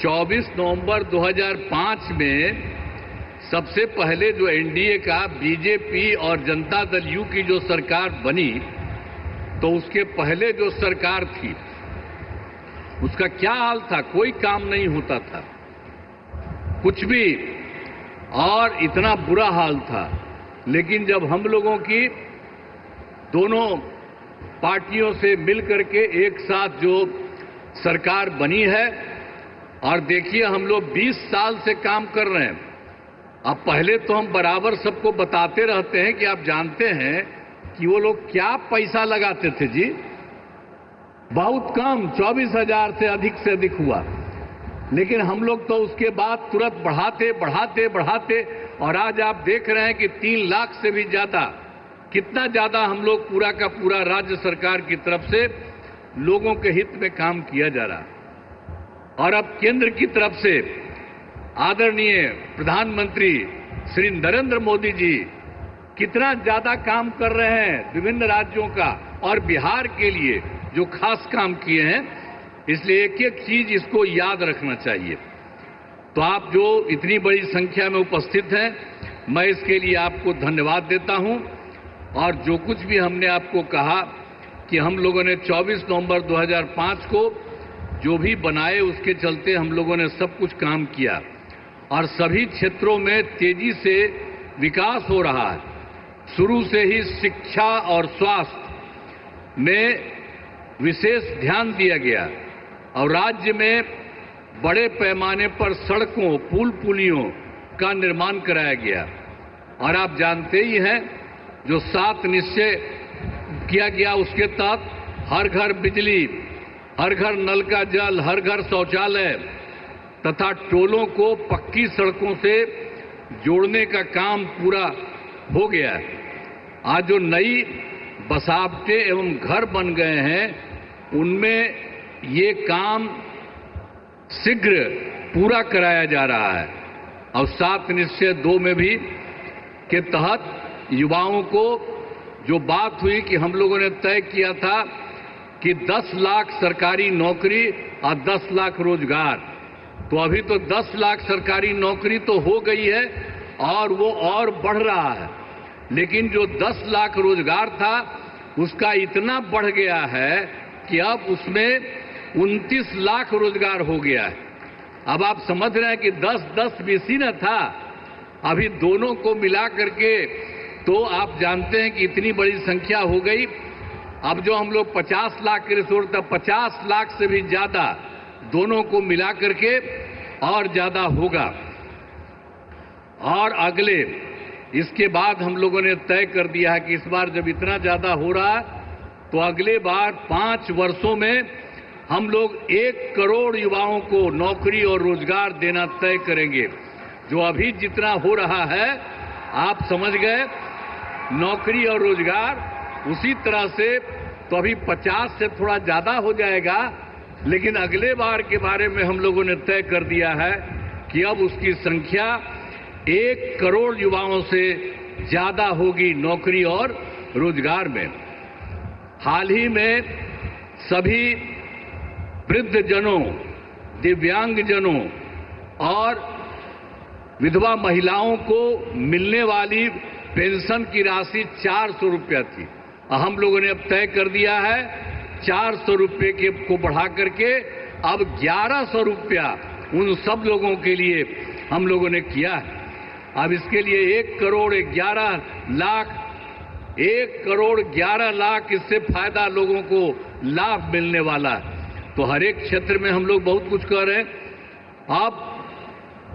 24 नवंबर 2005 में सबसे पहले जो एनडीए का बीजेपी और जनता दल यू की जो सरकार बनी, तो उसके पहले जो सरकार थी उसका क्या हाल था? कोई काम नहीं होता था, कुछ भी, और इतना बुरा हाल था। लेकिन जब हम लोगों की दोनों पार्टियों से मिलकर के एक साथ जो सरकार बनी है, और देखिए हम लोग 20 साल से काम कर रहे हैं। अब पहले तो हम बराबर सबको बताते रहते हैं कि आप जानते हैं कि वो लोग क्या पैसा लगाते थे जी, बहुत कम, 24,000 से अधिक हुआ। लेकिन हम लोग तो उसके बाद तुरंत बढ़ाते और आज आप देख रहे हैं कि 3 लाख से भी ज्यादा, कितना ज्यादा हम लोग पूरा का पूरा राज्य सरकार की तरफ से लोगों के हित में काम किया जा रहा। और अब केंद्र की तरफ से आदरणीय प्रधानमंत्री श्री नरेंद्र मोदी जी कितना ज्यादा काम कर रहे हैं विभिन्न राज्यों का, और बिहार के लिए जो खास काम किए हैं, इसलिए एक एक चीज इसको याद रखना चाहिए। तो आप जो इतनी बड़ी संख्या में उपस्थित हैं, मैं इसके लिए आपको धन्यवाद देता हूं। और जो कुछ भी हमने आपको कहा कि हम लोगों ने 24 नवंबर 2005 को जो भी बनाए, उसके चलते हम लोगों ने सब कुछ काम किया और सभी क्षेत्रों में तेजी से विकास हो रहा है। शुरू से ही शिक्षा और स्वास्थ्य में विशेष ध्यान दिया गया और राज्य में बड़े पैमाने पर सड़कों, पुल पुलियों का निर्माण कराया गया। और आप जानते ही हैं, जो 7 निश्चय किया गया, उसके तहत हर घर बिजली, हर घर नल का जल, हर घर शौचालय तथा टोलों को पक्की सड़कों से जोड़ने का काम पूरा हो गया है। आज जो नई बसावटें एवं घर बन गए हैं, उनमें ये काम शीघ्र पूरा कराया जा रहा है। और 7 निश्चय 2 में भी के तहत युवाओं को जो बात हुई कि हम लोगों ने तय किया था कि 10 लाख सरकारी नौकरी और 10 लाख रोजगार, तो अभी तो 10 लाख सरकारी नौकरी तो हो गई है और वो और बढ़ रहा है। लेकिन जो 10 लाख रोजगार था, उसका इतना बढ़ गया है कि अब उसमें 29 लाख रोजगार हो गया है। अब आप समझ रहे हैं कि 10-10 बीसी न था, अभी दोनों को मिला करके तो आप जानते हैं कि इतनी बड़ी संख्या हो गई। अब जो हम लोग 50 लाख के रिसोर्स था, 50 लाख से भी ज्यादा दोनों को मिला करके और ज्यादा होगा। और अगले, इसके बाद हम लोगों ने तय कर दिया है कि इस बार जब इतना ज्यादा हो रहा, तो अगले बार 5 वर्षों में हम लोग 1 करोड़ युवाओं को नौकरी और रोजगार देना तय करेंगे। जो अभी जितना हो रहा है, आप समझ गए, नौकरी और रोजगार उसी तरह से, तो अभी 50 से थोड़ा ज्यादा हो जाएगा। लेकिन अगले बार के बारे में हम लोगों ने तय कर दिया है कि अब उसकी संख्या 1 करोड़ युवाओं से ज्यादा होगी नौकरी और रोजगार में। हाल ही में सभी वृद्धजनों, दिव्यांगजनों और विधवा महिलाओं को मिलने वाली पेंशन की राशि 400 रुपया थी। हम लोगों ने अब तय कर दिया है 400 रुपये के को बढ़ा करके अब 1100 रुपया उन सब लोगों के लिए हम लोगों ने किया है। अब इसके लिए 1 करोड़ 11 लाख इससे फायदा लोगों को लाभ मिलने वाला है। तो हर एक क्षेत्र में हम लोग बहुत कुछ कर रहे हैं। अब